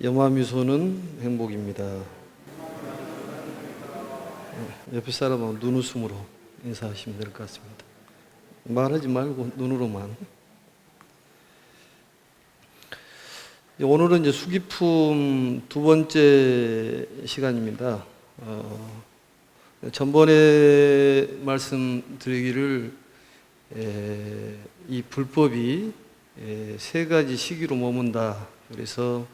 염화미소는 행복입니다. 옆에 사람은 눈웃음으로 인사하시면 될 것 같습니다. 말하지 말고 눈으로만. 오늘은 이제 수기품 두 번째 시간입니다. 전번에 말씀드리기를 이 불법이 세 가지 시기로 머문다. 그래서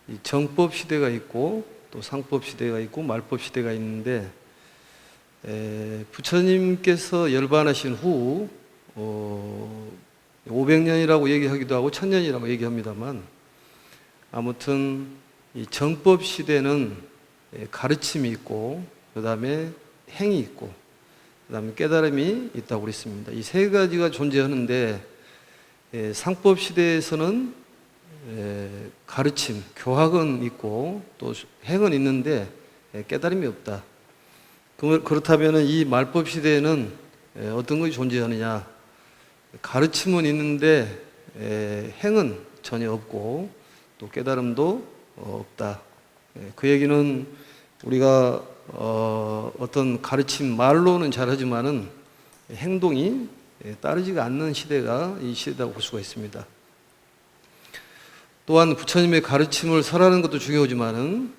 이 정법 시대가 있고 또 상법 시대가 있고 말법 시대가 있는데 부처님께서 열반하신 후 500년이라고 얘기하기도 하고 1000년이라고 얘기합니다만 아무튼 이 정법 시대는 가르침이 있고 그 다음에 행이 있고 그 다음에 깨달음이 있다고 그랬습니다. 이 세 가지가 존재하는데 상법 시대에서는 가르침, 교학은 있고 또 행은 있는데 깨달음이 없다. 그렇다면 이 말법 시대에는 어떤 것이 존재하느냐? 가르침은 있는데 행은 전혀 없고 또 깨달음도 없다. 그 얘기는 우리가 어떤 가르침 말로는 잘하지만은 행동이 따르지가 않는 시대가 이 시대라고 볼 수가 있습니다. 또한 부처님의 가르침을 설하는 것도 중요하지만은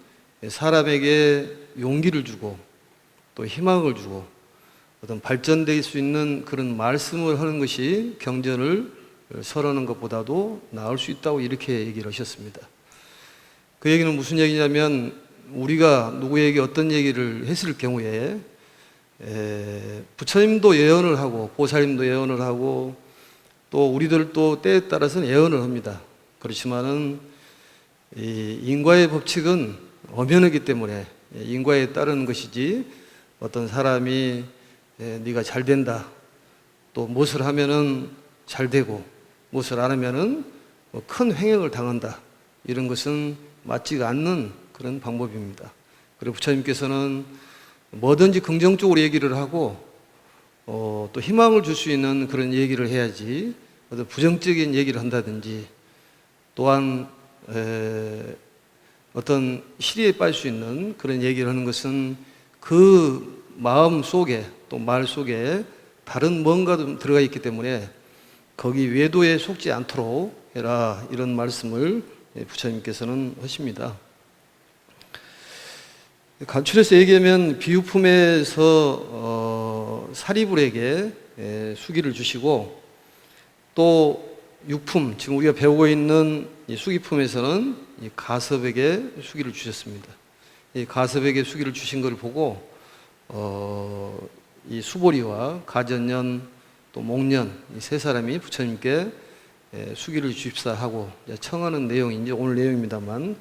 사람에게 용기를 주고 또 희망을 주고 어떤 발전될 수 있는 그런 말씀을 하는 것이 경전을 설하는 것보다도 나을 수 있다고 이렇게 얘기를 하셨습니다. 그 얘기는 무슨 얘기냐면 우리가 누구에게 어떤 얘기를 했을 경우에 부처님도 예언을 하고 보살님도 예언을 하고 또 우리들도 때에 따라서는 예언을 합니다. 그렇지만은 이 인과의 법칙은 엄연하기 때문에 인과에 따르는 것이지 어떤 사람이 네가 잘 된다 또 무엇을 하면은 잘 되고 무엇을 안 하면은 큰 횡행을 당한다 이런 것은 맞지가 않는 그런 방법입니다. 그리고 부처님께서는 뭐든지 긍정적으로 얘기를 하고 또 희망을 줄 수 있는 그런 얘기를 해야지 어떤 부정적인 얘기를 한다든지 또한 어떤 시리에 빠질 수 있는 그런 얘기를 하는 것은 그 마음 속에 또 말 속에 다른 뭔가도 들어가 있기 때문에 거기 외도에 속지 않도록 해라 이런 말씀을 부처님께서는 하십니다. 간추려서 얘기하면 비유품에서 사리불에게 수기를 주시고 또 육품, 지금 우리가 배우고 있는 이 수기품에서는 이 가섭에게 수기를 주셨습니다. 이 가섭에게 수기를 주신 것을 보고 이 수보리와 가전년 또 목년 이 세 사람이 부처님께 수기를 주십사 하고 청하는 내용이 이제 오늘 내용입니다만,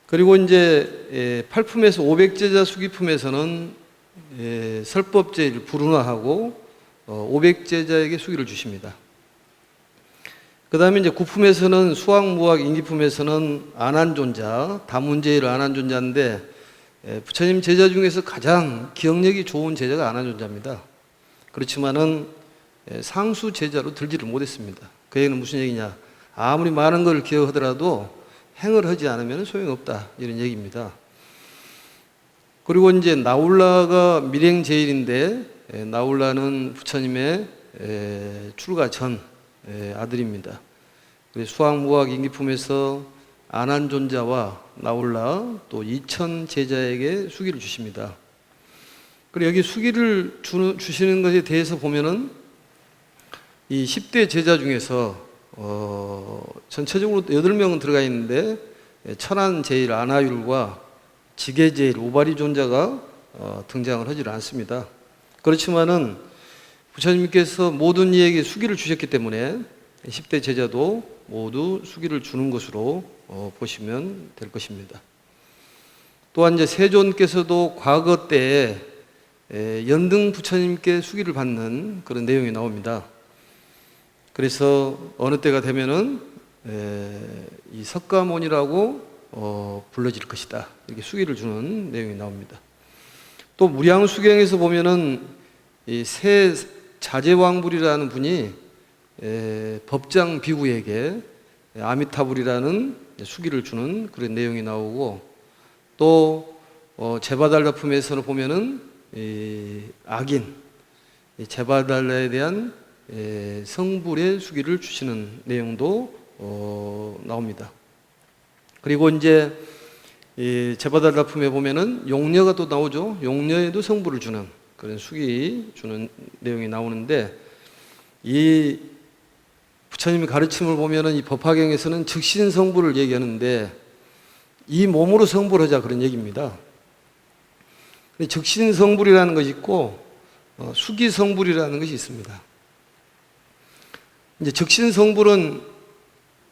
그리고 이제 팔품에서 500제자 수기품에서는 설법제를 불운화하고 500제자에게 수기를 주십니다. 그 다음에 이제 구품에서는 수학무학 인기품에서는 안한존자, 다문제의를 안한존자인데 부처님 제자 중에서 가장 기억력이 좋은 제자가 안한존자입니다. 그렇지만은 상수 제자로 들지를 못했습니다. 그 얘기는 무슨 얘기냐? 아무리 많은 걸 기억하더라도 행을 하지 않으면 소용없다 이런 얘기입니다. 그리고 이제 나울라가 밀행제일인데 나울라는 부처님의 출가 전 아들입니다. 수학무학 인기품에서 안한존자와 나울라 또 2000 제자에게 수기를 주십니다. 그리고 여기 수기를 주시는 것에 대해서 보면은 이 10대 제자 중에서 전체적으로 8명은 들어가 있는데 천안제일 안하율과 지계제일 오바리존자가 등장을 하지 않습니다. 그렇지만은 부처님께서 모든 이에게 수기를 주셨기 때문에 10대 제자도 모두 수기를 주는 것으로 보시면 될 것입니다. 또한 이제 세존께서도 과거 때에 연등 부처님께 수기를 받는 그런 내용이 나옵니다. 그래서 어느 때가 되면은 이 석가모니라고 불러질 것이다 이렇게 수기를 주는 내용이 나옵니다. 또 무량수경에서 보면은 이 새 자제왕불이라는 분이 법장 비구에게 아미타불이라는 수기를 주는 그런 내용이 나오고, 또 제바달라품에서는 보면은 이 악인, 이 제바달라에 대한 성불의 수기를 주시는 내용도 나옵니다. 그리고 이제 이 제바달라품에 보면은 용녀가 또 나오죠. 용녀에도 성불을 주는 그런 수기 주는 내용이 나오는데, 이 부처님의 가르침을 보면은 이 법화경에서는 즉신성불을 얘기하는데, 이 몸으로 성불하자 그런 얘기입니다. 즉신성불이라는 것이 있고 수기성불이라는 것이 있습니다. 이제 즉신성불은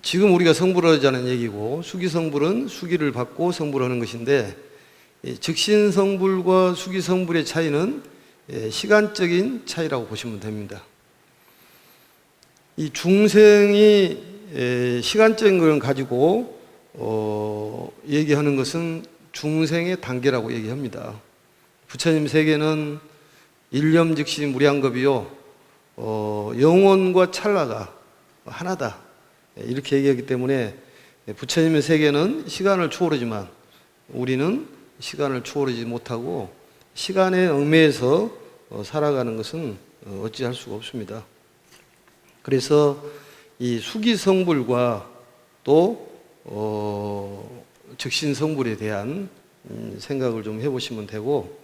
지금 우리가 성불하자는 얘기고, 수기성불은 수기를 받고 성불하는 것인데, 즉신성불과 수기성불의 차이는 시간적인 차이라고 보시면 됩니다. 이 중생이 시간적인 걸 가지고 얘기하는 것은 중생의 단계라고 얘기합니다. 부처님 세계는 일념즉시 무량겁이요, 영혼과 찰나가 하나다, 이렇게 얘기하기 때문에 부처님의 세계는 시간을 초월하지만 우리는 시간을 초월하지 못하고 시간에 얽매여서 살아가는 것은 어찌할 수가 없습니다. 그래서 이 수기성불과 또 즉신성불에 대한 생각을 좀 해보시면 되고,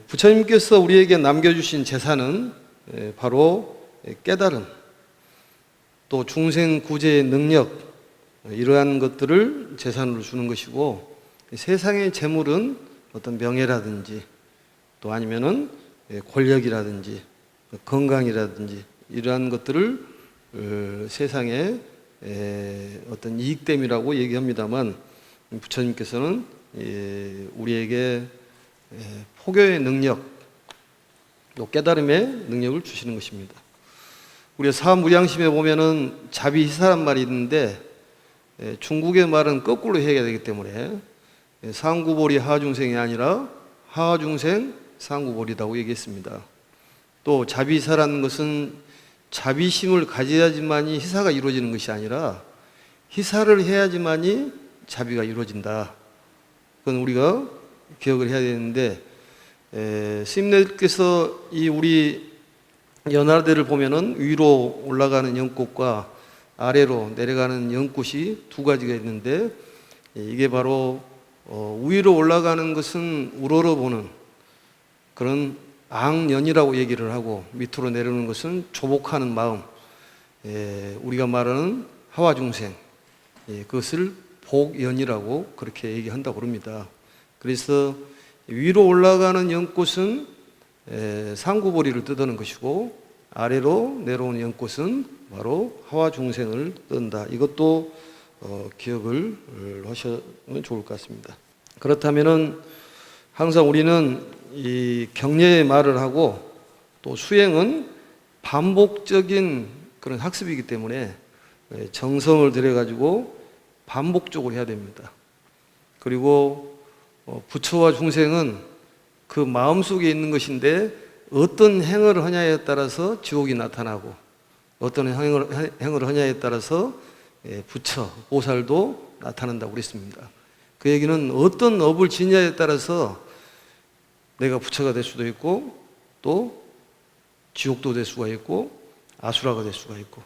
부처님께서 우리에게 남겨주신 재산은 바로 깨달음, 또 중생 구제의 능력, 이러한 것들을 재산으로 주는 것이고, 세상의 재물은 어떤 명예라든지 또 아니면은 권력이라든지 건강이라든지 이러한 것들을 세상의 어떤 이익됨이라고 얘기합니다만, 부처님께서는 우리에게 포교의 능력, 또 깨달음의 능력을 주시는 것입니다. 우리가 사무량심에 보면은 자비희사란 말이 있는데, 중국의 말은 거꾸로 해야 되기 때문에 상구보리 하중생이 아니라 하중생 상구보리라고 얘기했습니다. 또 자비희사라는 것은 자비심을 가져야지만이 희사가 이루어지는 것이 아니라 희사를 해야지만이 자비가 이루어진다. 그건 우리가 기억을 해야 되는데, 스님네께서 이 우리 연화대를 보면은 위로 올라가는 연꽃과 아래로 내려가는 연꽃이 두 가지가 있는데, 이게 바로 위로 올라가는 것은 우러러보는 그런 앙연이라고 얘기를 하고, 밑으로 내려오는 것은 조복하는 마음, 우리가 말하는 하와중생, 그것을 복연이라고 그렇게 얘기한다고 그럽니다. 그래서 위로 올라가는 연꽃은 상구보리를 뜻하는 것이고, 아래로 내려오는 연꽃은 바로 하와중생을 뜻한다. 이것도 기억을 하시면 좋을 것 같습니다. 그렇다면은 항상 우리는 이 격려의 말을 하고, 또 수행은 반복적인 그런 학습이기 때문에 정성을 들여가지고 반복적으로 해야 됩니다. 그리고 부처와 중생은 그 마음속에 있는 것인데, 어떤 행을 하냐에 따라서 지옥이 나타나고, 어떤 행을 하냐에 따라서 부처, 보살도 나타난다고 그랬습니다. 그 얘기는 어떤 업을 지냐에 따라서 내가 부처가 될 수도 있고, 또 지옥도 될 수가 있고, 아수라가 될 수가 있고,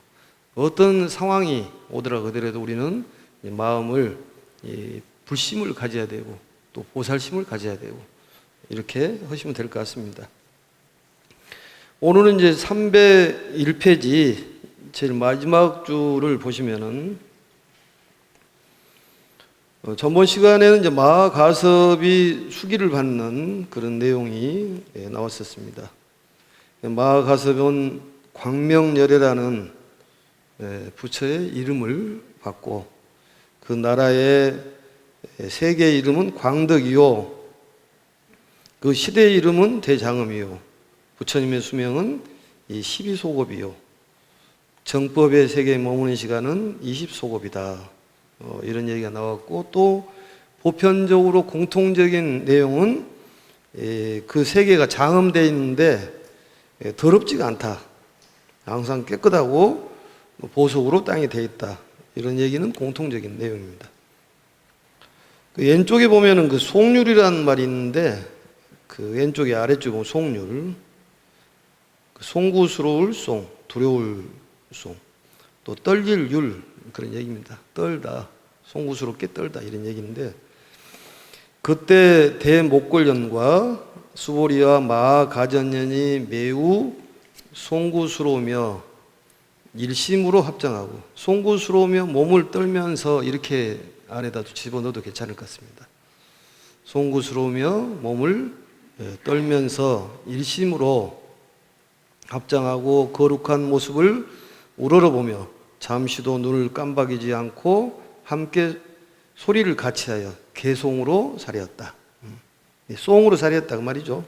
어떤 상황이 오더라 하더라도 우리는 마음을 불심을 가져야 되고, 또 보살심을 가져야 되고, 이렇게 하시면 될 것 같습니다. 오늘은 이제 301페이지 제일 마지막 줄을 보시면은, 전번 시간에는 이제 마하가섭이 수기를 받는 그런 내용이 나왔었습니다. 마하가섭은 광명열애라는 부처의 이름을 받고, 그 나라의 세계의 이름은 광덕이요, 그 시대의 이름은 대장엄이요, 부처님의 수명은 12소급이요, 정법의 세계에 머무는 시간은 20소급이다. 이런 얘기가 나왔고, 또 보편적으로 공통적인 내용은 그 세계가 장엄되어 있는데 더럽지가 않다. 항상 깨끗하고 보석으로 땅이 되어 있다. 이런 얘기는 공통적인 내용입니다. 그 왼쪽에 보면은 그 속률이라는 말이 있는데 그 왼쪽에 아래쪽에 보면 속률, 그 송구스러울 송, 두려울 송, 또 떨릴 율 그런 얘기입니다. 떨다, 송구스럽게 떨다 이런 얘기인데 그때 대목골년과 수보리와 마가전년이 매우 송구스러우며 일심으로 합장하고 송구스러우며 몸을 떨면서 이렇게 안에다 집어넣어도 괜찮을 것 같습니다. 송구스러우며 몸을 떨면서 일심으로 합장하고 거룩한 모습을 우러러보며 잠시도 눈을 깜박이지 않고 함께 소리를 같이하여 개송으로 사려었다. 송으로 사려었다 그 말이죠.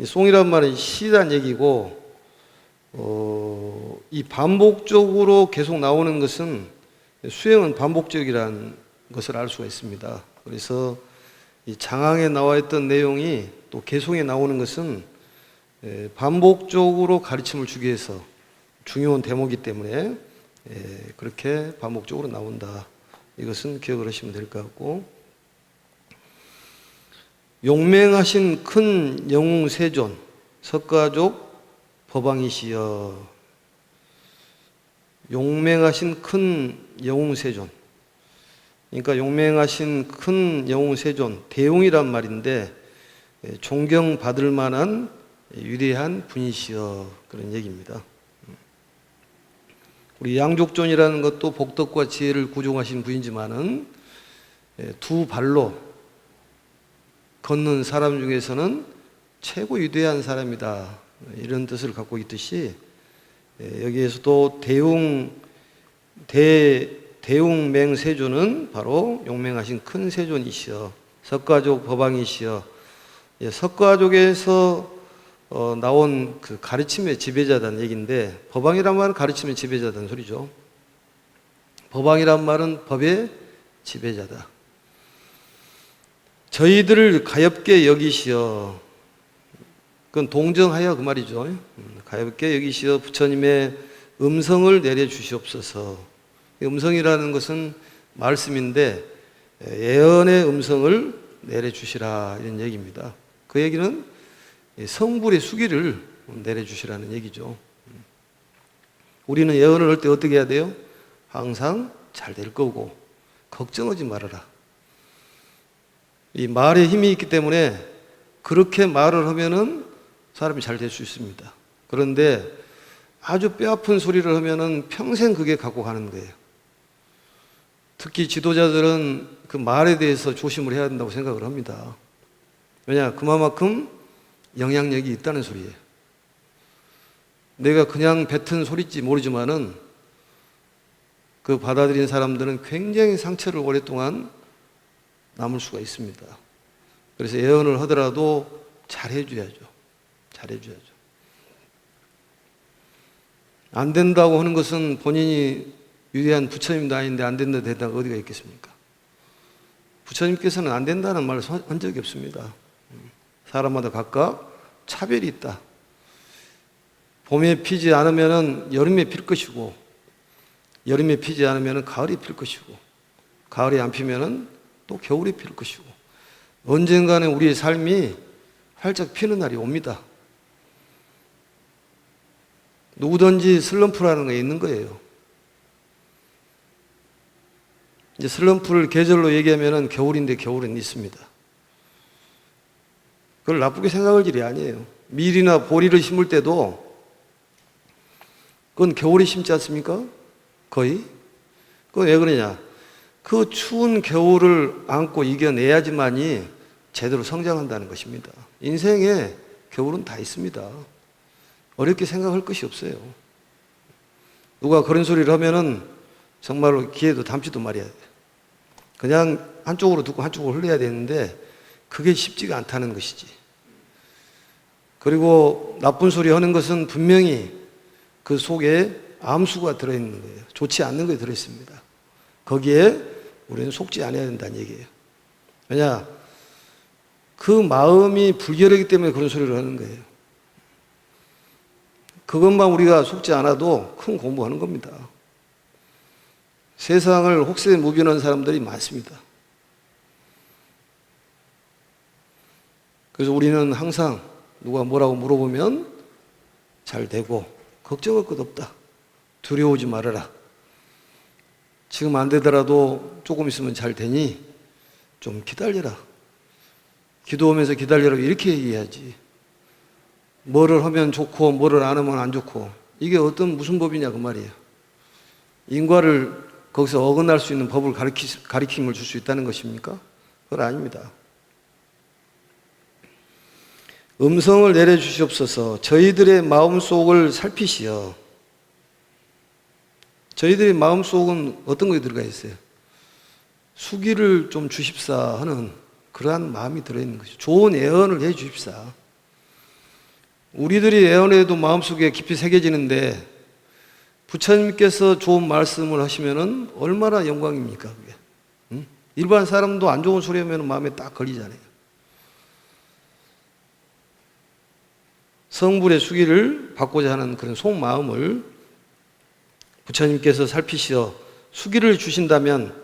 송이란 말은 시란 얘기고 이 반복적으로 계속 나오는 것은 수행은 반복적이라는 것을 알 수가 있습니다. 그래서 이 장항에 나와 있던 내용이 또 개송에 나오는 것은 반복적으로 가르침을 주기 위해서 중요한 대목이기 때문에 그렇게 반복적으로 나온다. 이것은 기억을 하시면 될 것 같고, 용맹하신 큰 영웅세존 석가족 법왕이시여. 용맹하신 큰 영웅세존, 그러니까 용맹하신 큰 영웅세존, 대웅이란 말인데 존경받을 만한 위대한 분이시여 그런 얘기입니다. 우리 양족존이라는 것도 복덕과 지혜를 구종하신 분이지만은 두 발로 걷는 사람 중에서는 최고 위대한 사람이다 이런 뜻을 갖고 있듯이 여기에서도 대웅맹세존은 바로 용맹하신 큰 세존이시여 석가족 법왕이시여. 석가족에서 나온 그 가르침의 지배자다는 얘기인데 법왕이란 말은 가르침의 지배자다는 소리죠. 법왕이란 말은 법의 지배자다. 저희들을 가엾게 여기시어. 그건 동정하여 그 말이죠. 가엾게 여기시어 부처님의 음성을 내려주시옵소서. 음성이라는 것은 말씀인데 예언의 음성을 내려주시라 이런 얘기입니다. 그 얘기는 성불의 수기를 내려주시라는 얘기죠. 우리는 예언을 할 때 어떻게 해야 돼요? 항상 잘 될 거고 걱정하지 말아라. 이 말에 힘이 있기 때문에 그렇게 말을 하면은 사람이 잘 될 수 있습니다. 그런데 아주 뼈아픈 소리를 하면은 평생 그게 갖고 가는 거예요. 특히 지도자들은 그 말에 대해서 조심을 해야 된다고 생각을 합니다. 왜냐? 그만큼 영향력이 있다는 소리예요. 내가 그냥 뱉은 소리인지 모르지만은 그 받아들인 사람들은 굉장히 상처를 오랫동안 남을 수가 있습니다. 그래서 예언을 하더라도 잘해줘야죠. 잘해줘야죠. 안 된다고 하는 것은 본인이 위대한 부처님도 아닌데 안 된다 된다가 어디가 있겠습니까? 부처님께서는 안 된다는 말을 한 적이 없습니다. 사람마다 각각 차별이 있다. 봄에 피지 않으면 여름에 필 것이고 여름에 피지 않으면 가을에 필 것이고 가을에 안 피면 또 겨울에 필 것이고 언젠가는 우리의 삶이 활짝 피는 날이 옵니다. 누구든지 슬럼프라는 게 있는 거예요. 이제 슬럼프를 계절로 얘기하면 겨울인데 겨울은 있습니다. 그걸 나쁘게 생각할 일이 아니에요. 밀이나 보리를 심을 때도 그건 겨울에 심지 않습니까? 거의. 그건 왜 그러냐? 그 추운 겨울을 안고 이겨내야지만이 제대로 성장한다는 것입니다. 인생에 겨울은 다 있습니다. 어렵게 생각할 것이 없어요. 누가 그런 소리를 하면은 정말로 귀에도 담지도 말아야 돼요. 그냥 한쪽으로 듣고 한쪽으로 흘려야 되는데 그게 쉽지가 않다는 것이지. 그리고 나쁜 소리 하는 것은 분명히 그 속에 암수가 들어있는 거예요. 좋지 않는 게 들어있습니다. 거기에 우리는 속지 않아야 된다는 얘기예요. 왜냐? 그 마음이 불결하기 때문에 그런 소리를 하는 거예요. 그것만 우리가 속지 않아도 큰 공부하는 겁니다. 세상을 혹세 무비는 사람들이 많습니다. 그래서 우리는 항상 누가 뭐라고 물어보면 잘 되고 걱정할 것 없다. 두려워하지 말아라. 지금 안 되더라도 조금 있으면 잘 되니 좀 기다려라. 기도하면서 기다려라. 이렇게 얘기해야지. 뭐를 하면 좋고 뭐를 안 하면 안 좋고 이게 어떤 무슨 법이냐 그 말이에요. 인과를 거기서 어긋날 수 있는 법을 가리킴을 줄 수 있다는 것입니까? 그건 아닙니다. 음성을 내려주시옵소서. 저희들의 마음속을 살피시어. 저희들의 마음속은 어떤 것이 들어가 있어요? 수기를 좀 주십사 하는 그러한 마음이 들어있는 것이죠. 좋은 애언을 해 주십사. 우리들이 애언해도 마음속에 깊이 새겨지는데 부처님께서 좋은 말씀을 하시면은 얼마나 영광입니까? 그게. 응? 일반 사람도 안 좋은 소리 하면 마음에 딱 걸리잖아요. 성불의 수기를 받고자 하는 그런 속마음을 부처님께서 살피시어 수기를 주신다면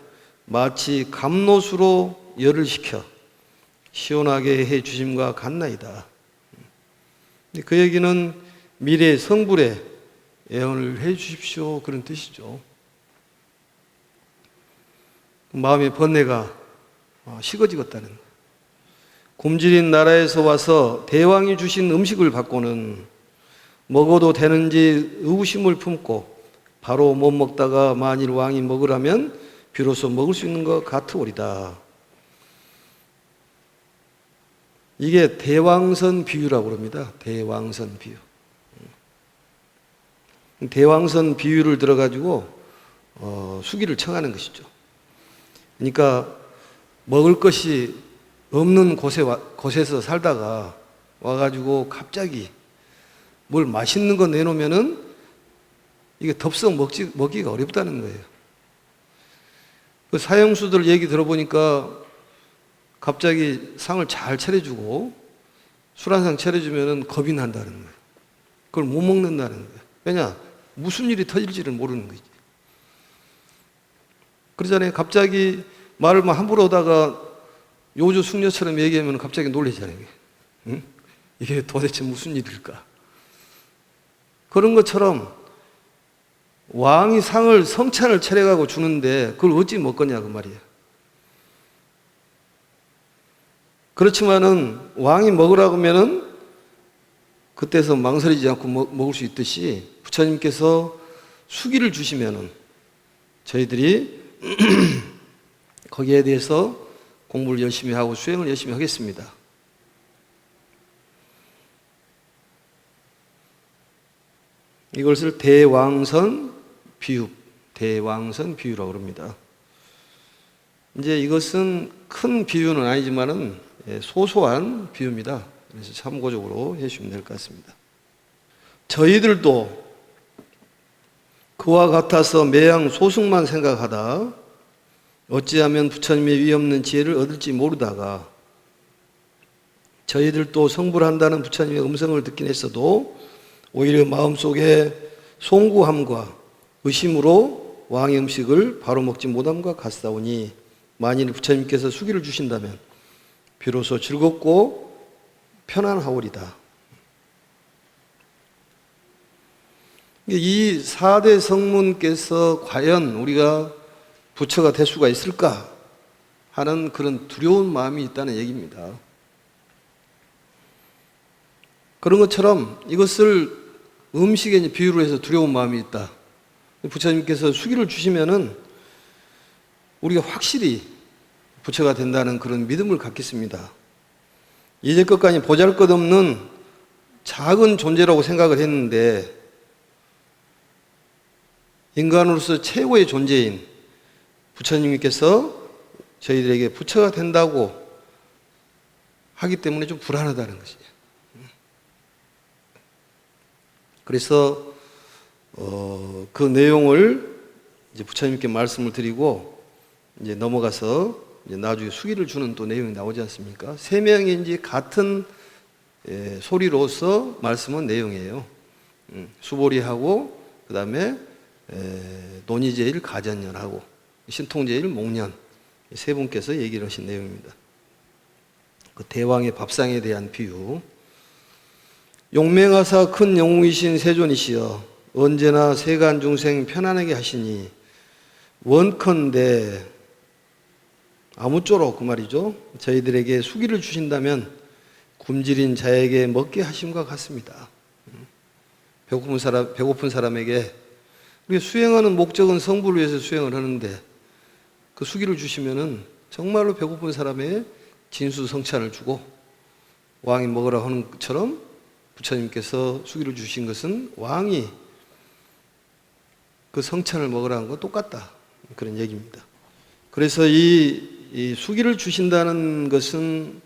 마치 감롯으로 열을 식혀 시원하게 해 주심과 같나이다. 그 얘기는 미래의 성불에 애언을 해 주십시오 그런 뜻이죠. 마음의 번뇌가 식어지겠다는 거예요. 굶주린 나라에서 와서 대왕이 주신 음식을 받고는 먹어도 되는지 의구심을 품고 바로 못 먹다가 만일 왕이 먹으라면 비로소 먹을 수 있는 것 같으오리다. 이게 대왕선 비유라고 합니다. 대왕선 비유. 대왕선 비유를 들어가지고 수기를 청하는 것이죠. 그러니까 먹을 것이 없는 곳에서 살다가 와가지고 갑자기 뭘 맛있는 거 내놓으면은 이게 덥석 먹기가 어렵다는 거예요. 그 사형수들 얘기 들어보니까 갑자기 상을 잘 차려주고 술 한 상 차려주면은 겁이 난다는 거예요. 그걸 못 먹는다는 거예요. 왜냐? 무슨 일이 터질지를 모르는 거지. 그러잖아요. 갑자기 말을 막 함부로 하다가 요조 숙녀처럼 얘기하면 갑자기 놀라잖아요. 응? 이게 도대체 무슨 일일까? 그런 것처럼 왕이 상을 성찬을 차려가고 주는데 그걸 어찌 먹겠냐 그 말이에요. 그렇지만은 왕이 먹으라고 하면은 그때서 망설이지 않고 먹을 수 있듯이 부처님께서 수기를 주시면은 저희들이 거기에 대해서 공부를 열심히 하고 수행을 열심히 하겠습니다. 이것을 대왕선 비유라고 합니다. 이제 이것은 큰 비유는 아니지만은 소소한 비유입니다. 그래서 참고적으로 해주시면 될 것 같습니다. 저희들도 그와 같아서 매양 소승만 생각하다 어찌하면 부처님의 위없는 지혜를 얻을지 모르다가 저희들도 성불한다는 부처님의 음성을 듣긴 했어도 오히려 마음속에 송구함과 의심으로 왕의 음식을 바로 먹지 못함과 같사오니 만일 부처님께서 수기를 주신다면 비로소 즐겁고 편안하오리다. 이 4대 성문께서 과연 우리가 부처가 될 수가 있을까 하는 그런 두려운 마음이 있다는 얘기입니다. 그런 것처럼 이것을 음식에 비유로 해서 두려운 마음이 있다. 부처님께서 수기를 주시면은 우리가 확실히 부처가 된다는 그런 믿음을 갖겠습니다. 이제껏까지 보잘것없는 작은 존재라고 생각을 했는데 인간으로서 최고의 존재인 부처님께서 저희들에게 부처가 된다고 하기 때문에 좀 불안하다는 것이죠. 그래서 그 내용을 이제 부처님께 말씀을 드리고 이제 넘어가서 이제 나중에 수기를 주는 또 내용이 나오지 않습니까? 세 명이 이제 같은 소리로서 말씀한 내용이에요. 수보리하고 그 다음에 논의제일 가전년하고 신통제일 목년 세 분께서 얘기를 하신 내용입니다. 그 대왕의 밥상에 대한 비유. 용맹하사 큰 영웅이신 세존이시여 언제나 세간 중생 편안하게 하시니 원컨대 아무쪼록 그 말이죠. 저희들에게 수기를 주신다면 굶주린 자에게 먹게 하심과 같습니다. 배고픈 사람에게 우리 수행하는 목적은 성부를 위해서 수행을 하는데 그 수기를 주시면은 정말로 배고픈 사람의 진수성찬을 주고 왕이 먹으라 하는 것처럼 부처님께서 수기를 주신 것은 왕이 그 성찬을 먹으라 하는 거 똑같다. 그런 얘기입니다. 그래서 이 수기를 주신다는 것은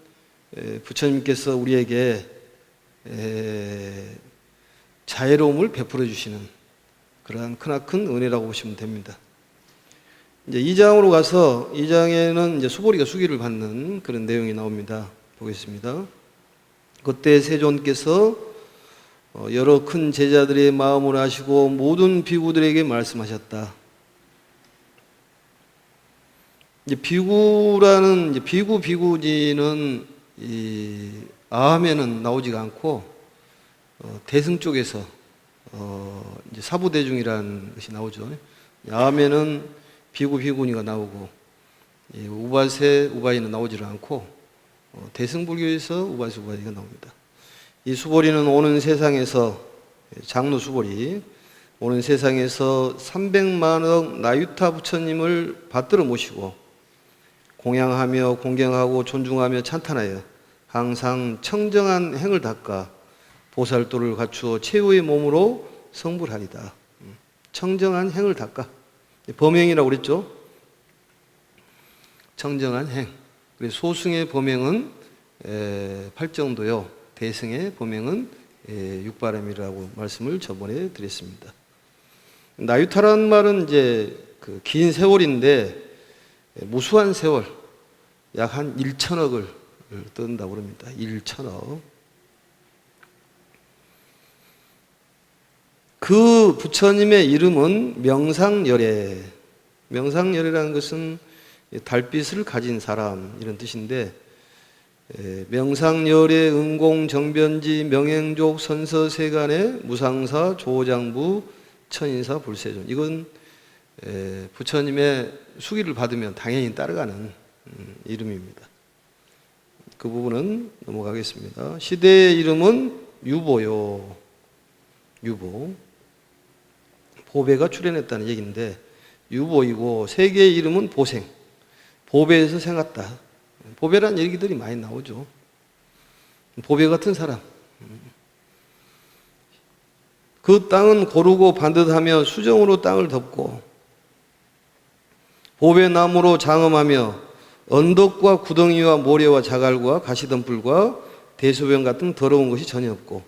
부처님께서 우리에게 자애로움을 베풀어 주시는 그러한 크나큰 은혜라고 보시면 됩니다. 이제 2장으로 가서 2장에는 이제 수보리가 수기를 받는 그런 내용이 나옵니다. 보겠습니다. 그때 세존께서 여러 큰 제자들의 마음을 아시고 모든 비구들에게 말씀하셨다. 이제 비구라는 이제 비구지는 이 아함에는 나오지가 않고 대승 쪽에서 이제 사부대중이라는 것이 나오죠. 아함에는 비구니가 나오고 우바이는 나오지를 않고 대승불교에서 우바이가 나옵니다. 이 수보리는 오는 세상에서 장로 수보리 오는 세상에서 300만억 나유타 부처님을 받들어 모시고 공양하며 공경하고 존중하며 찬탄하여 항상 청정한 행을 닦아 보살도를 갖추어 최후의 몸으로 성불하리다. 청정한 행을 닦아. 범행이라고 그랬죠. 청정한 행. 소승의 범행은 팔정도요. 대승의 범행은 육바람이라고 말씀을 저번에 드렸습니다. 나유타라는 말은 이제 그 긴 세월인데 무수한 세월, 약 한 1천억을 뜬다고 합니다. 1천억. 그 부처님의 이름은 명상열애. 명상열애라는 것은 달빛을 가진 사람 이런 뜻인데 명상열애 은공정변지 명행족 선서세간의 무상사 조장부 천인사 불세존. 이건 부처님의 수기를 받으면 당연히 따라가는 이름입니다. 그 부분은 넘어가겠습니다. 시대의 이름은 유보요. 유보. 보배가 출현했다는 얘기인데 유보이고 세계의 이름은 보생. 보배에서 생았다. 보배란 얘기들이 많이 나오죠. 보배 같은 사람. 그 땅은 고르고 반듯하며 수정으로 땅을 덮고 보배나무로 장엄하며 언덕과 구덩이와 모래와 자갈과 가시덤불과 대소변 같은 더러운 것이 전혀 없고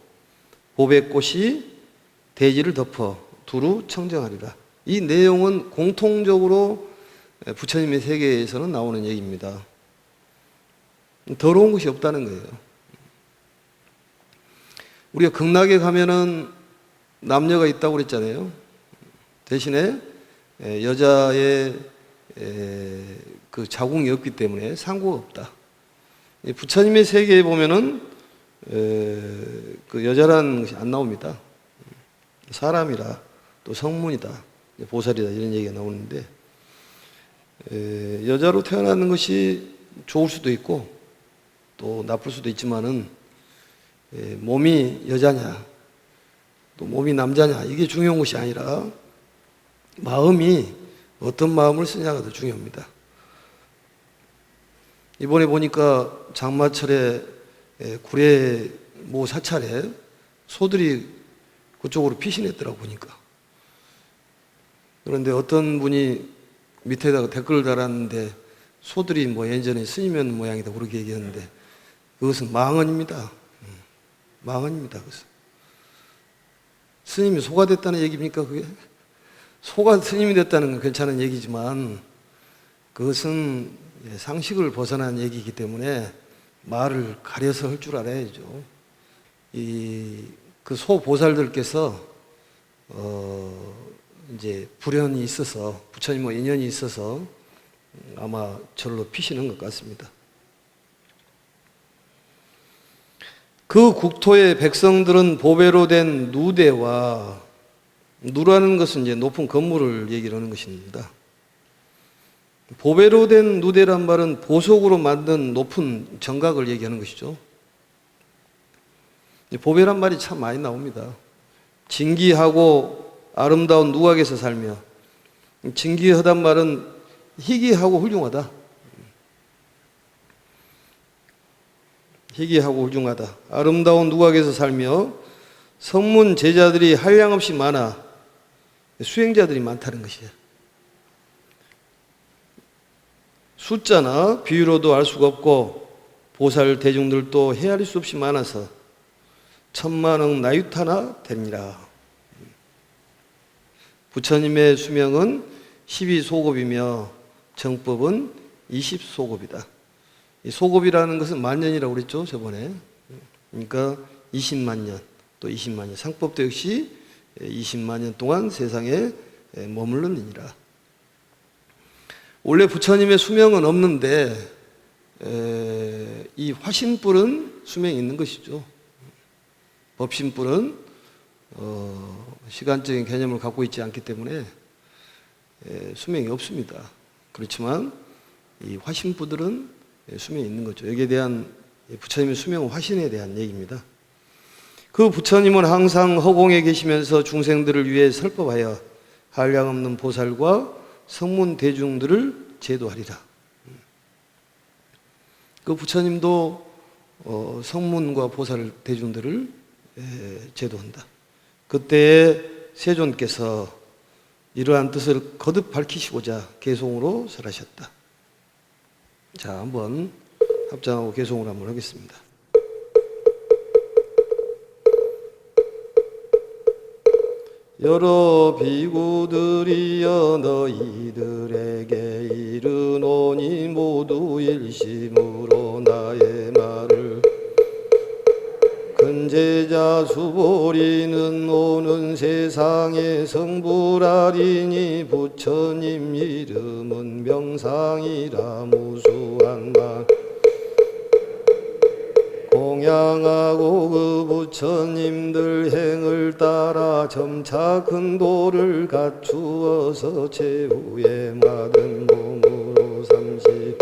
보배꽃이 대지를 덮어 두루 청정하리라. 이 내용은 공통적으로 부처님의 세계에서는 나오는 얘기입니다. 더러운 것이 없다는 거예요. 우리가 극락에 가면은 남녀가 있다고 그랬잖아요. 대신에 여자의 그 자궁이 없기 때문에 상고가 없다. 부처님의 세계에 보면은 그 여자라는 것이 안 나옵니다. 사람이라 또 성문이다, 보살이다 이런 얘기가 나오는데 여자로 태어나는 것이 좋을 수도 있고 또 나쁠 수도 있지만은 몸이 여자냐 또 몸이 남자냐 이게 중요한 것이 아니라 마음이 어떤 마음을 쓰냐가 더 중요합니다. 이번에 보니까 장마철에 구례모 사찰에 소들이 그쪽으로 피신했더라고 보니까. 그런데 어떤 분이 밑에다가 댓글을 달았는데 소들이 뭐 예전에 스님이었는 모양이다 그렇게 얘기했는데 그것은 망언입니다. 망언입니다. 그것은. 스님이 소가 됐다는 얘기입니까 그게? 소가 스님이 됐다는 건 괜찮은 얘기지만 그것은 상식을 벗어난 얘기이기 때문에 말을 가려서 할 줄 알아야죠. 그 소 보살들께서 이제 불연이 있어서 부처님과 인연이 있어서 아마 절로 피시는 것 같습니다. 그 국토의 백성들은 보배로 된 누대와, 누라는 것은 이제 높은 건물을 얘기를 하는 것입니다. 보배로 된 누대란 말은 보석으로 만든 높은 정각을 얘기하는 것이죠. 보배란 말이 참 많이 나옵니다. 진기하고 아름다운 누각에서 살며, 진기하단 말은 희귀하고 훌륭하다. 희귀하고 훌륭하다. 아름다운 누각에서 살며 성문 제자들이 한량없이 많아 수행자들이 많다는 것이에요. 숫자나 비유로도 알 수가 없고 보살 대중들도 헤아릴 수 없이 많아서 천만억 나유타나 되니라. 부처님의 수명은 12소급이며 정법은 20소급이다. 이 소급이라는 것은 만년이라고 그랬죠, 저번에. 그러니까 20만 년, 또 20만 년. 상법도 역시 20만 년 동안 세상에 머물렀느니라. 원래 부처님의 수명은 없는데 이 화신뿔은 수명이 있는 것이죠. 법신뿔은 시간적인 개념을 갖고 있지 않기 때문에 수명이 없습니다. 그렇지만 이 화신뿔들은 수명이 있는 거죠. 여기에 대한 부처님의 수명은 화신에 대한 얘기입니다. 그 부처님은 항상 허공에 계시면서 중생들을 위해 설법하여 한량없는 보살과 성문 대중들을 제도하리라. 그 부처님도 성문과 보살 대중들을 제도한다. 그때에 세존께서 이러한 뜻을 거듭 밝히시고자 개송으로 설하셨다. 자, 한번 합장하고 개송을 한번 하겠습니다. 여러 비구들이여 너희들에게 이르노니 모두 일심으로 나의 말을 근제자 수보리는 오는 세상에 성불하리니 부처님 이름은 명상이라 무수한 말 공양하고 그 부처님들 행을 따라 점차 큰 도를 갖추어서 최후에 막은 몸으로 30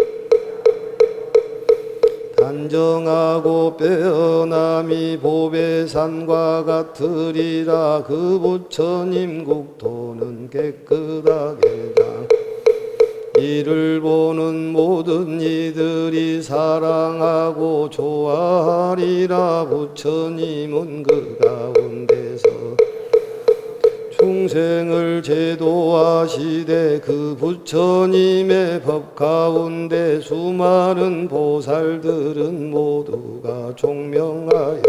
단정하고 빼어남이 보배산과 같으리라. 그 부처님 국토는 깨끗하게 장 이를 보는 모든 이들이 사랑하고 좋아하리라. 부처님은 그 가운데서 중생을 제도하시되 그 부처님의 법 가운데 수많은 보살들은 모두가 종명하여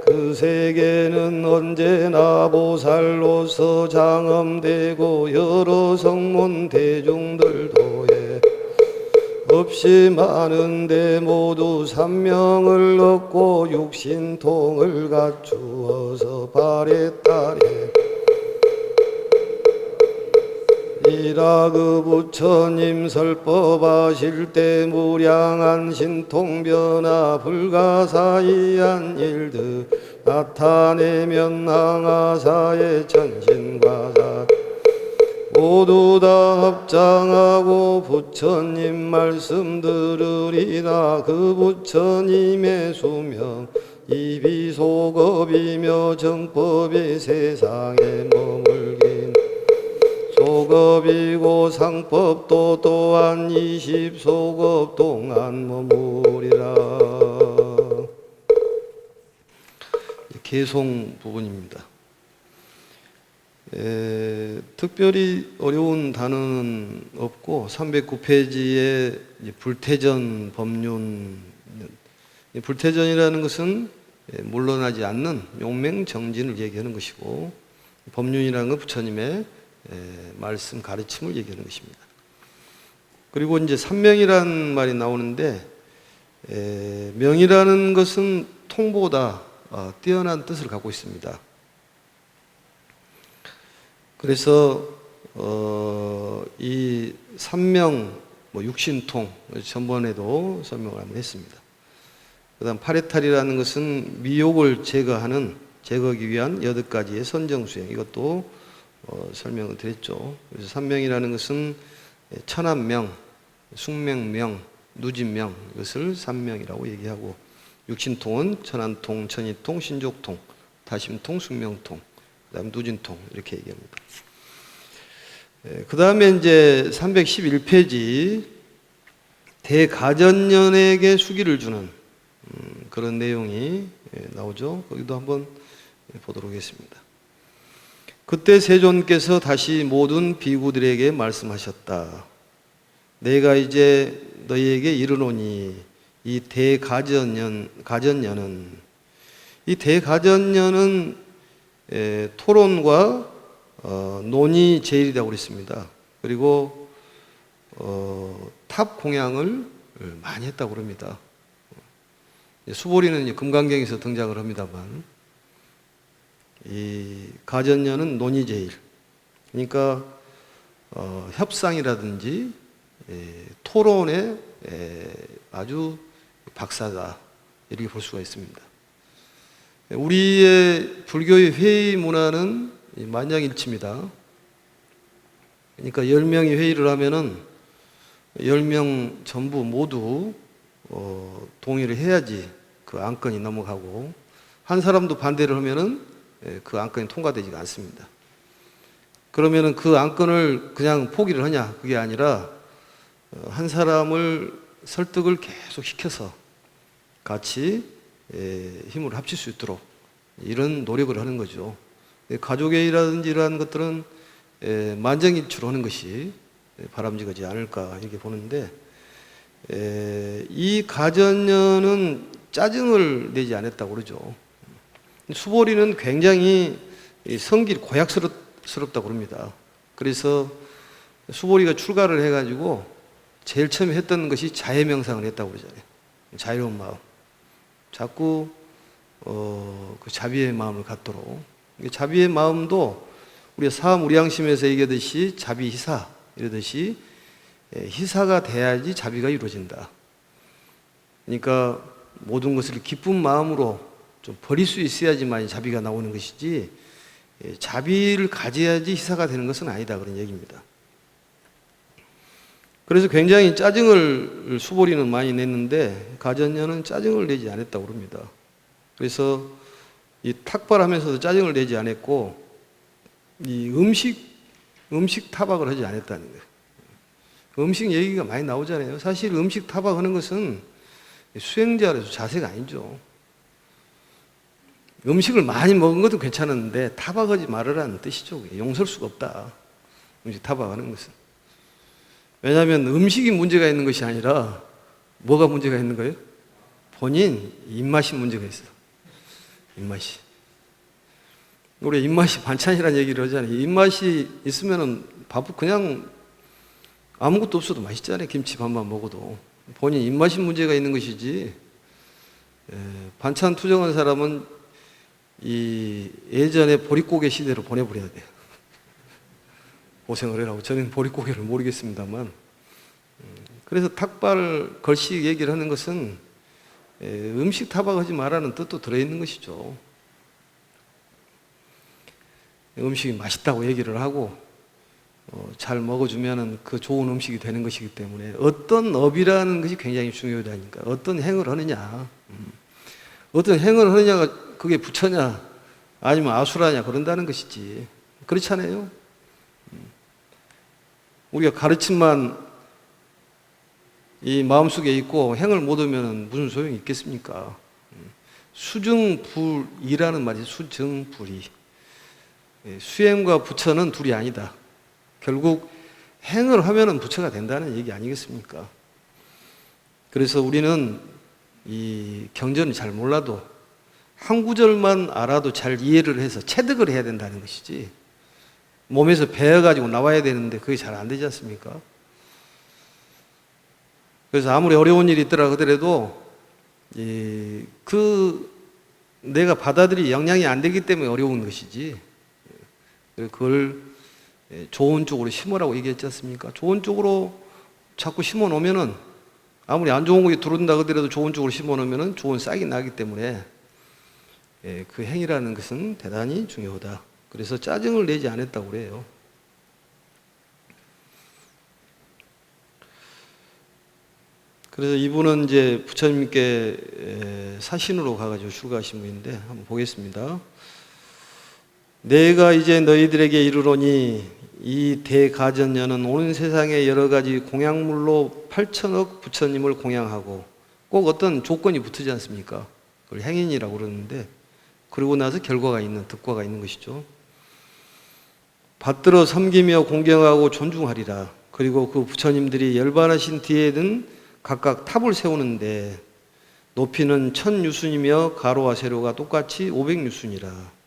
그 세계는 언제나 보살로서 장엄되고 여러 성문 대중들도 없이 많은데 모두 삼명을 얻고 육신통을 갖추어서 발에따래 이라. 그 부처님 설법하실 때 무량한 신통변화 불가사의한 일들 나타내면 항아사의 천신과사 모두 다 합장하고 부처님 말씀 들으리라. 그 부처님의 수명 이비소급이며 정법이 세상에 머물긴 소급이고 상법도 또한 20소급 동안 머무리라. 개송 부분입니다. 특별히 어려운 단어는 없고 309페이지에 불태전 법륜, 불태전이라는 것은 물러나지 않는 용맹정진을 얘기하는 것이고 법륜이라는 건 부처님의 말씀 가르침을 얘기하는 것입니다. 그리고 이제 삼명이라는 말이 나오는데 명이라는 것은 통보다 뛰어난 뜻을 갖고 있습니다. 그래서 이 삼명 육신통 전번에도 설명을 한번 했습니다. 그다음 파레탈이라는 것은 미욕을 제거하기 위한 8가지의 선정수행, 이것도 설명을 드렸죠. 그래서 삼명이라는 것은 천안명, 숙명명, 누진명, 이것을 삼명이라고 얘기하고, 육신통은 천안통, 천이통, 신족통, 다심통, 숙명통, 그다음 누진통, 이렇게 얘기합니다. 그 다음에 이제 311페이지 대가전년에게 수기를 주는 그런 내용이 나오죠. 거기도 한번 보도록 하겠습니다. 그때 세존께서 다시 모든 비구들에게 말씀하셨다. 내가 이제 너희에게 이르노니 이 가전년은 토론과 논의 제일이라고 그랬습니다. 그리고 탑 공양을 많이 했다고 그럽니다. 수보리는 금강경에서 등장을 합니다만, 이 가전년은 논의 제일, 그러니까 협상이라든지 토론의 아주 박사다, 이렇게 볼 수가 있습니다. 우리의 불교의 회의 문화는 만장일치입니다. 그러니까 10명이 회의를 하면은 10명 전부 모두 동의를 해야지 그 안건이 넘어가고, 한 사람도 반대를 하면은 그 안건이 통과되지가 않습니다. 그러면은 그 안건을 그냥 포기를 하냐, 그게 아니라 한 사람을 설득을 계속 시켜서 같이 힘을 합칠 수 있도록 이런 노력을 하는 거죠. 가족회의라든지 이러한 것들은 만장일치로 하는 것이 바람직하지 않을까 이렇게 보는데, 이 가전년은 짜증을 내지 않았다고 그러죠. 수보리는 굉장히 성질이 고약스럽다고 그럽니다. 그래서 수보리가 출가를 해가지고 제일 처음에 했던 것이 자해명상을 했다고 그러잖아요. 자유로운 마음, 자꾸 그 자비의 마음을 갖도록. 자비의 마음도 우리가 사무량심에서 얘기하듯이 자비희사 이러듯이 희사가 돼야지 자비가 이루어진다. 그러니까 모든 것을 기쁜 마음으로 좀 버릴 수 있어야지만 자비가 나오는 것이지, 자비를 가져야지 희사가 되는 것은 아니다, 그런 얘기입니다. 그래서 굉장히 짜증을 수보리는 많이 냈는데 가전년은 짜증을 내지 않았다고 그럽니다. 그래서 이 탁발하면서도 짜증을 내지 않았고, 이 음식 타박을 하지 않았다는 거예요. 음식 얘기가 많이 나오잖아요. 사실 음식 타박하는 것은 수행자로서 자세가 아니죠. 음식을 많이 먹은 것도 괜찮은데 타박하지 말으라는 뜻이죠. 용서할 수가 없다, 음식 타박하는 것은. 왜냐하면 음식이 문제가 있는 것이 아니라 뭐가 문제가 있는 거예요? 본인 입맛이 문제가 있어. 입맛이. 우리 입맛이 반찬이라는 얘기를 하잖아요. 입맛이 있으면은 밥 그냥 아무것도 없어도 맛있잖아요. 김치 밥만 먹어도. 본인 입맛이 문제가 있는 것이지, 반찬 투정한 사람은 이 예전에 보릿고개 시대로 보내버려야 돼요. 고생을 해라고. 저는 보릿고개를 모르겠습니다만, 그래서 탁발 걸식 얘기를 하는 것은 음식 타박하지 말라는 뜻도 들어있는 것이죠. 음식이 맛있다고 얘기를 하고 잘 먹어주면은 그 좋은 음식이 되는 것이기 때문에 어떤 업이라는 것이 굉장히 중요하다니까. 어떤 행을 하느냐, 어떤 행을 하느냐가 그게 부처냐 아니면 아수라냐 그런다는 것이지. 그렇잖아요. 우리가 가르침만 이 마음속에 있고 행을 못 하면 무슨 소용이 있겠습니까? 수증불이라는 말이 수증불이. 수행과 부처는 둘이 아니다. 결국 행을 하면은 부처가 된다는 얘기 아니겠습니까? 그래서 우리는 이 경전을 잘 몰라도 한 구절만 알아도 잘 이해를 해서 체득을 해야 된다는 것이지, 몸에서 배워가지고 나와야 되는데 그게 잘 안 되지 않습니까? 그래서 아무리 어려운 일이 있더라 하더라도 내가 받아들일 역량이 안 되기 때문에 어려운 것이지, 그걸 좋은 쪽으로 심으라고 얘기했지 않습니까? 좋은 쪽으로 자꾸 심어 놓으면은 아무리 안 좋은 것이 들어온다 그러더라도 좋은 쪽으로 심어 놓으면은 좋은 싹이 나기 때문에 그 행위라는 것은 대단히 중요하다. 그래서 짜증을 내지 않았다고 그래요. 그래서 이분은 이제 부처님께 사신으로 가가지고 출가하신 분인데 한번 보겠습니다. 내가 이제 너희들에게 이르노니 이 대가전녀는 온 세상의 여러 가지 공양물로 8천억 부처님을 공양하고 꼭 어떤 조건이 붙지 않습니까? 그걸 행인이라고 그러는데 그러고 나서 결과가 있는 득과가 있는 것이죠. 받들어 섬기며 공경하고 존중하리라. 그리고 그 부처님들이 열반하신 뒤에는 각각 탑을 세우는데 높이는 1000유순이며 가로와 세로가 똑같이 500유순이라.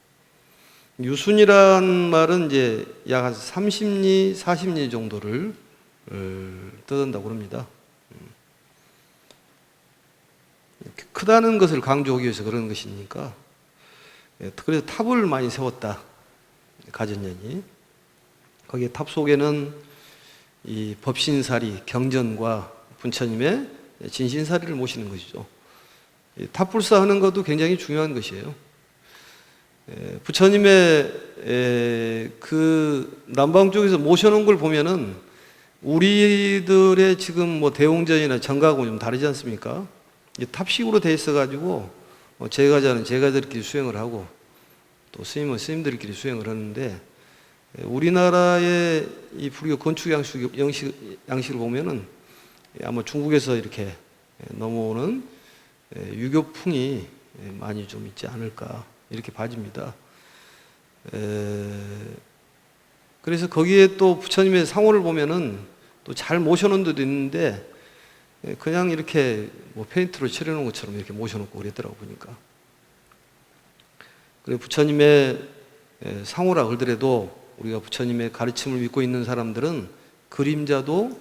유순이란 말은 이제 약 30리, 40리 정도를 뜻한다고 합니다. 크다는 것을 강조하기 위해서 그런 것이니까. 그래서 탑을 많이 세웠다. 가전년이. 거기에 탑 속에는 이 법신사리, 경전과 부처님의 진신사리를 모시는 것이죠. 탑불사 하는 것도 굉장히 중요한 것이에요. 부처님의 그 남방 쪽에서 모셔놓은 걸 보면은 우리들의 지금 뭐 대웅전이나 정가하고 좀 다르지 않습니까? 탑식으로 돼 있어가지고 제가자는 제가들끼리 수행을 하고 또 스님은 스님들끼리 수행을 하는데 우리나라의 이 불교 건축 양식을 보면은 아마 중국에서 이렇게 넘어오는 유교풍이 많이 좀 있지 않을까 이렇게 봐집니다. 그래서 거기에 또 부처님의 상호를 보면은 또 잘 모셔놓은 데도 있는데 그냥 이렇게 뭐 페인트로 칠해놓은 것처럼 이렇게 모셔놓고 그랬더라고 보니까. 그리고 부처님의 상호라 그러더라도 우리가 부처님의 가르침을 믿고 있는 사람들은 그림자도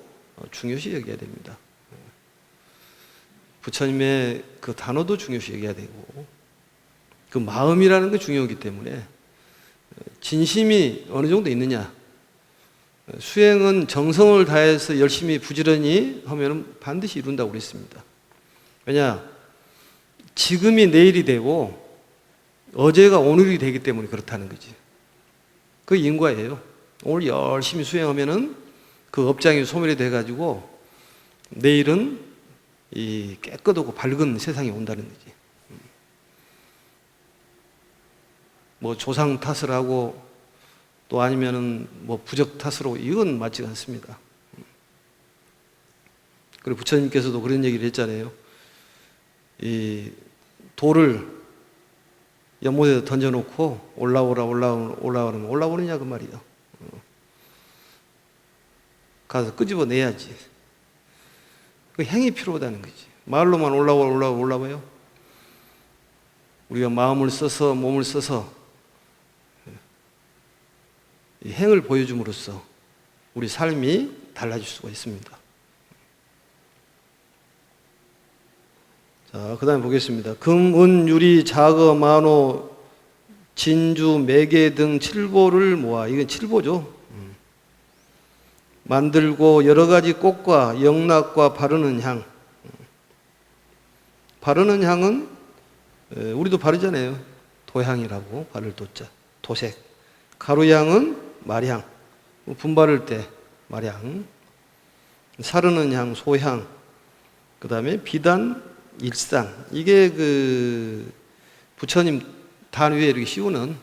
중요시 여겨야 됩니다. 부처님의 그 단어도 중요시 여겨야 되고 그 마음이라는 게 중요하기 때문에 진심이 어느 정도 있느냐. 수행은 정성을 다해서 열심히 부지런히 하면 반드시 이룬다고 그랬습니다. 왜냐? 지금이 내일이 되고 어제가 오늘이 되기 때문에 그렇다는 거지. 그 인과예요. 오늘 열심히 수행하면은 그 업장이 소멸이 돼가지고 내일은 이 깨끗하고 밝은 세상이 온다는 거지. 뭐 조상 탓을 하고 또 아니면은 뭐 부적 탓으로 이건 맞지 않습니다. 그리고 부처님께서도 그런 얘기를 했잖아요. 이 돌을 연못에 던져놓고 올라오면 올라오느냐 그 말이에요. 가서 끄집어내야지. 그 행이 필요하다는 거지. 말로만 올라와요. 우리가 마음을 써서 몸을 써서 이 행을 보여줌으로써 우리 삶이 달라질 수가 있습니다. 자, 그 다음에 보겠습니다. 금, 은, 유리, 자거, 만호, 진주, 매개 등 7보를 모아. 이건 7보죠. 만들고 여러 가지 꽃과 영락과 바르는 향. 바르는 향은 우리도 바르잖아요. 도향이라고 바를 도자. 도색. 가루향은 말향. 분바를 때 말향. 사르는 향, 소향. 그 다음에 비단, 일산. 이게 그 부처님 단 위에 이렇게 씌우는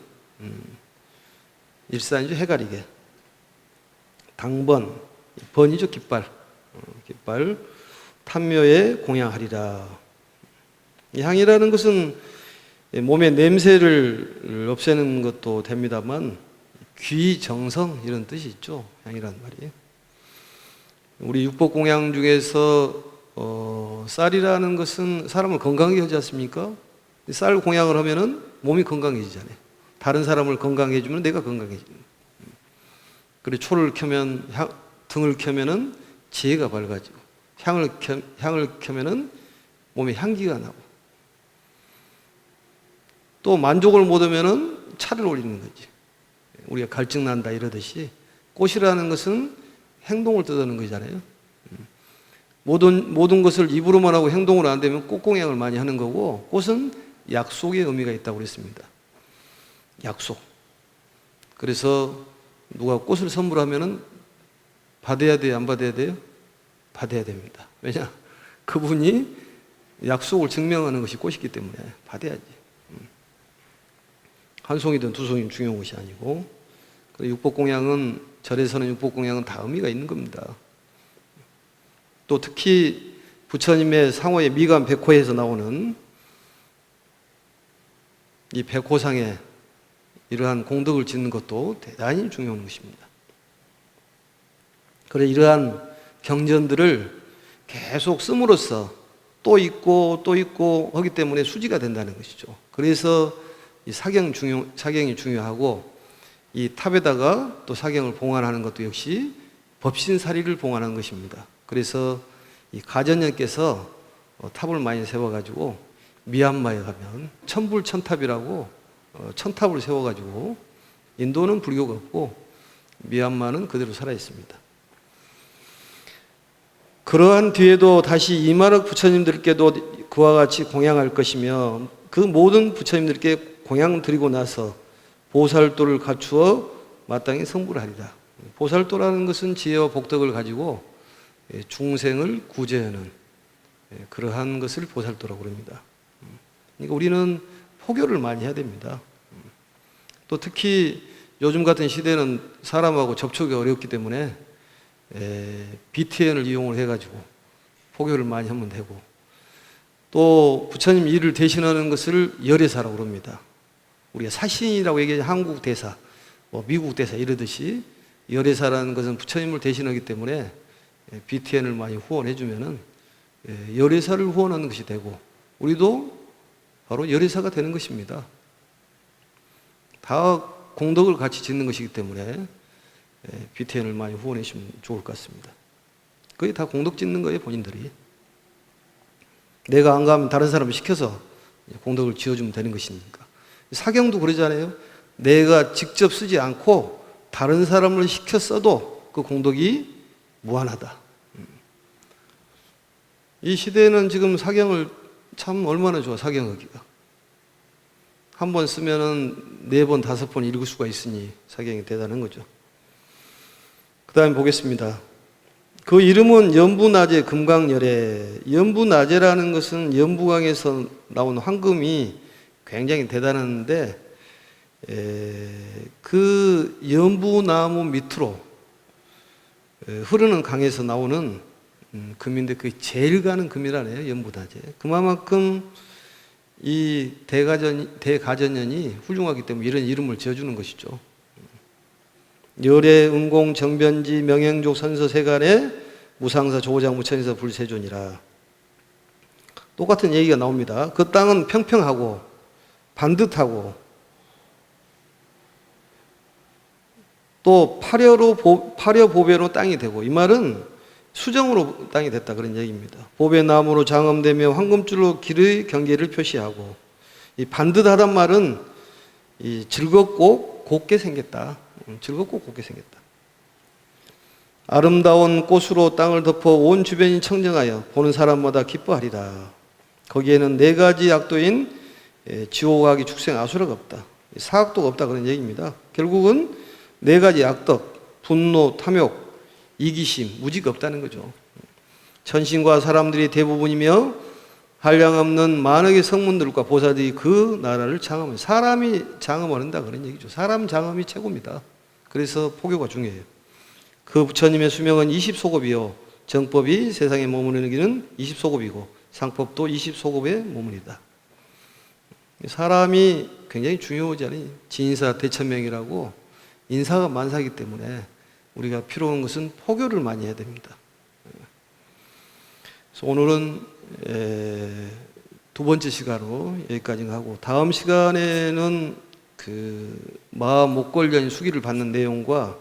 일산이죠. 해가리게. 당번, 번이죠. 깃발. 깃발. 탐묘에 공양하리라. 이 향이라는 것은 몸의 냄새를 없애는 것도 됩니다만 귀, 정성 이런 뜻이 있죠. 향이라는 말이. 우리 육법 공양 중에서 쌀이라는 것은 사람을 건강하게 하지 않습니까? 쌀 공양을 하면은 몸이 건강해지잖아요. 다른 사람을 건강해 해주면 내가 건강해지는. 그리고 초를 켜면 등을 켜면은 지혜가 밝아지고 향을 켜면은 몸에 향기가 나고 또 만족을 못 하면은 차를 올리는 거지. 우리가 갈증 난다 이러듯이 꽃이라는 것은 행동을 뜻하는 것이잖아요. 모든 것을 입으로만 하고 행동으로 안 되면 꽃공양을 많이 하는 거고, 꽃은 약속의 의미가 있다고 그랬습니다. 약속. 그래서 누가 꽃을 선물하면은 받아야 돼요, 안 받아야 돼요? 받아야 됩니다. 왜냐? 그분이 약속을 증명하는 것이 꽃이기 때문에 받아야지. 한 송이든 두 송이는 중요한 것이 아니고, 육복공양은, 절에서는 육복공양은 다 의미가 있는 겁니다. 또 특히 부처님의 상호의 미감 백호에서 나오는 이 백호상에 이러한 공덕을 짓는 것도 대단히 중요한 것입니다. 그래, 이러한 경전들을 계속 씀으로써 또 있고 또 있고 하기 때문에 수지가 된다는 것이죠. 그래서 이 사경이 중요하고, 이 탑에다가 또 사경을 봉안하는 것도 역시 법신사리를 봉안하는 것입니다. 그래서 이 가전녀께서 탑을 많이 세워가지고 미얀마에 가면 천불천탑이라고 천탑을 세워가지고, 인도는 불교가 없고 미얀마는 그대로 살아 있습니다. 그러한 뒤에도 다시 이만학 부처님들께도 그와 같이 공양할 것이며, 그 모든 부처님들께 공양 드리고 나서 보살도를 갖추어 마땅히 성불하리라. 보살도라는 것은 지혜와 복덕을 가지고 중생을 구제하는 그러한 것을 보살도라고 합니다. 그러니까 우리는 포교를 많이 해야 됩니다. 또 특히 요즘 같은 시대는 사람하고 접촉이 어렵기 때문에 BTN을 이용을 해가지고 포교를 많이 하면 되고, 또 부처님 일을 대신하는 것을 열애사라고 합니다. 우리가 사신이라고 얘기하지, 한국 대사, 미국 대사 이러듯이 열애사라는 것은 부처님을 대신하기 때문에 BTN을 많이 후원해 주면은 열애사를 후원하는 것이 되고, 우리도 바로 열애사가 되는 것입니다. 다 공덕을 같이 짓는 것이기 때문에 BTN을 많이 후원해 주시면 좋을 것 같습니다. 그게 다 공덕 짓는 거예요, 본인들이. 내가 안 가면 다른 사람을 시켜서 공덕을 지어주면 되는 것이니까. 사경도 그러잖아요. 내가 직접 쓰지 않고 다른 사람을 시켜 써도 그 공덕이 무한하다. 이 시대에는 지금 사경을 참 얼마나 좋아, 사경하기가. 한 번 쓰면은 4번, 5번 읽을 수가 있으니 사경이 대단한 거죠. 그 다음에 보겠습니다. 그 이름은 연부나제 금강열애. 연부나제라는 것은 연부강에서 나온 황금이 굉장히 대단한데, 그 연부나무 밑으로 흐르는 강에서 나오는 금인데, 그게 제일 가는 금이라네요, 연부나제. 그만큼 이 대가전년이 훌륭하기 때문에 이런 이름을 지어주는 것이죠. 열애, 은공, 정변지, 명행족, 선서, 세간에 무상사, 조장, 무천사, 불세존이라. 똑같은 얘기가 나옵니다. 그 땅은 평평하고 반듯하고 또 파려 보배로 땅이 되고, 이 말은 수정으로 땅이 됐다 그런 얘기입니다. 보배나무로 장엄되며 황금줄로 길의 경계를 표시하고, 이 반듯하단 말은 이 즐겁고 곱게 생겼다. 즐겁고 곱게 생겼다. 아름다운 꽃으로 땅을 덮어 온 주변이 청정하여 보는 사람마다 기뻐하리라. 거기에는 4가지 악도인 지옥악이 축생 아수라가 없다. 사악도가 없다 그런 얘기입니다. 결국은 4가지 악덕, 분노, 탐욕, 이기심, 무지가 없다는 거죠. 천신과 사람들이 대부분이며 한량없는 만억의 성문들과 보살들이 그 나라를 장엄해. 사람이 장엄한다 그런 얘기죠. 사람 장엄이 최고입니다. 그래서 포교가 중요해요. 그 부처님의 수명은 20소급이요 정법이 세상에 머무르는 길은 20소급이고 상법도 20소급의 머무르다. 사람이 굉장히 중요하지 않으니 진사 대천명이라고 인사가 만사이기 때문에 우리가 필요한 것은 포교를 많이 해야 됩니다. 그래서 오늘은 2번째 시간으로 여기까지 하고, 다음 시간에는 그 마음 목걸련 수기를 받는 내용과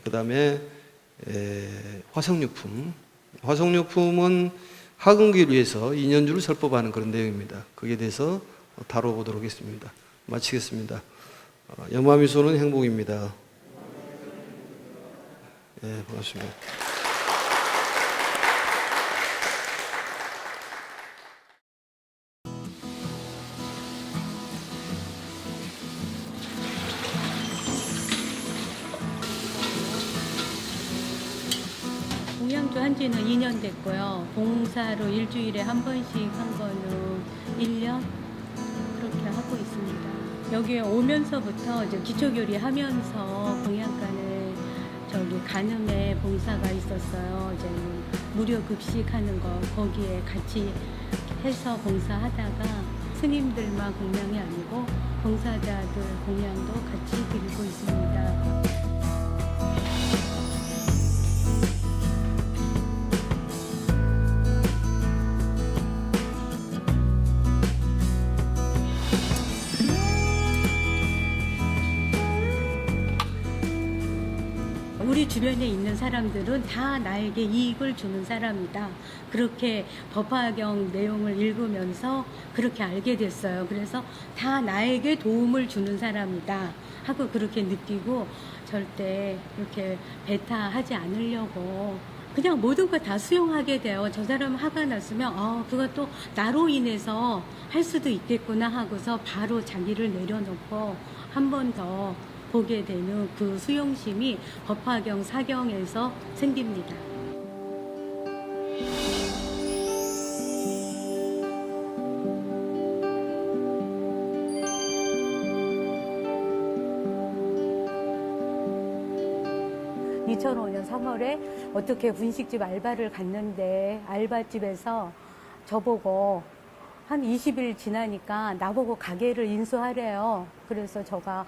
그 다음에 화성유품은 하근기를 위해서 인연주를 설법하는 그런 내용입니다. 거기에 대해서 다뤄보도록 하겠습니다. 마치겠습니다. 염화미소는 행복입니다. 예, 반갑습니다. 공양주 한 지는 2년 됐고요. 봉사로 일주일에 한 번씩 한 거는 1년 그렇게 하고 있습니다. 여기에 오면서부터 이제 기초교리 하면서 공양간에 저기 간음에 봉사가 있었어요. 이제 무료 급식하는 거 거기에 같이 해서 봉사하다가 스님들만 공양이 아니고 봉사자들 공양도 같이 드리고 있습니다. 우리 주변에 있는 사람들은 다 나에게 이익을 주는 사람이다. 그렇게 법화경 내용을 읽으면서 그렇게 알게 됐어요. 그래서 다 나에게 도움을 주는 사람이다 하고 그렇게 느끼고 절대 이렇게 배타하지 않으려고 그냥 모든 걸 다 수용하게 돼요. 저 사람 화가 났으면 그것도 나로 인해서 할 수도 있겠구나 하고서 바로 자기를 내려놓고 한 번 더 보게 되는 그 수용심이 법화경 사경에서 생깁니다. (2005년 3월에) 어떻게 분식집 알바를 갔는데 알바집에서 저보고 한 20일 지나니까 나보고 가게를 인수하래요. 그래서 저가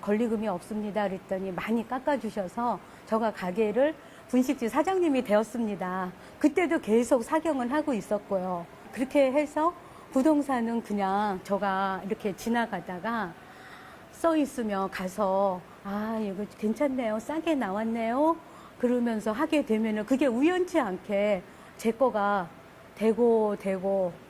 권리금이 없습니다 그랬더니 많이 깎아주셔서 저가 가게를 분식집 사장님이 되었습니다. 그때도 계속 사경은 하고 있었고요. 그렇게 해서 부동산은 그냥 저가 이렇게 지나가다가 써 있으면 가서 이거 괜찮네요, 싸게 나왔네요 그러면서 하게 되면은 그게 우연치 않게 제 거가 되고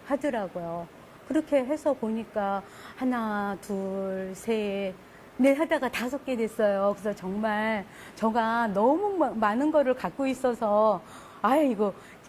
하더라고요. 그렇게 해서 보니까 하나, 둘, 셋, 넷 하다가 5개 됐어요. 그래서 정말 저가 너무 많은 거를 갖고 있어서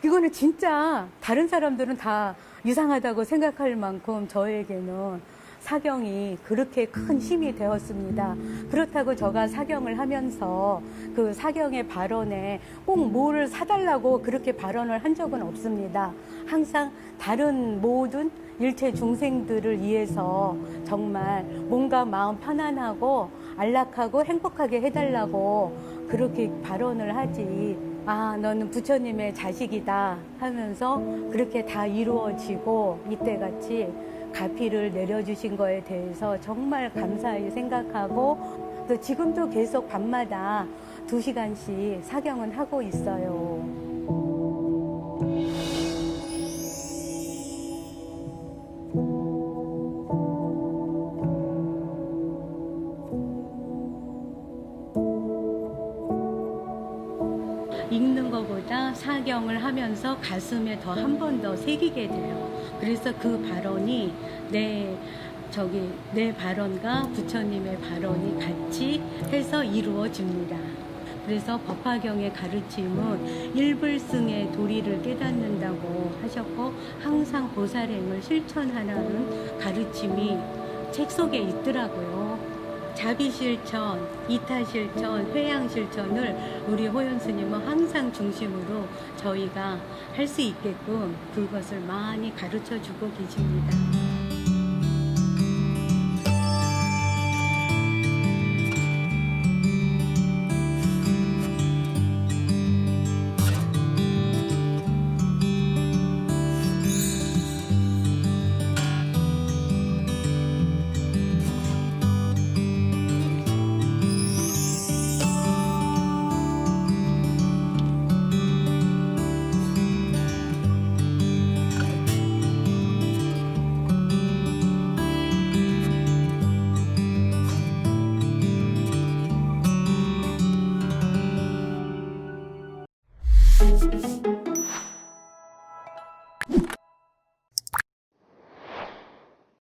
이거는 진짜 다른 사람들은 다 이상하다고 생각할 만큼 저에게는 사경이 그렇게 큰 힘이 되었습니다. 그렇다고 제가 사경을 하면서 그 사경의 발언에 꼭 뭐를 사달라고 그렇게 발언을 한 적은 없습니다. 항상 다른 모든 일체 중생들을 위해서 정말 뭔가 마음 편안하고 안락하고 행복하게 해달라고 그렇게 발언을 하지, 너는 부처님의 자식이다 하면서 그렇게 다 이루어지고 이때같이 가피를 내려주신 거에 대해서 정말 감사히 생각하고 또 지금도 계속 밤마다 2시간씩 사경은 하고 있어요. 읽는 것보다 사경을 하면서 가슴에 더 한 번 더 새기게 돼요. 그래서 그 발언이 내 발언과 부처님의 발언이 같이 해서 이루어집니다. 그래서 법화경의 가르침은 일불승의 도리를 깨닫는다고 하셨고 항상 보살행을 실천하라는 가르침이 책 속에 있더라고요. 자비실천, 이타실천, 회양실천을 우리 호연스님은 항상 중심으로 저희가 할 수 있게끔 그것을 많이 가르쳐 주고 계십니다.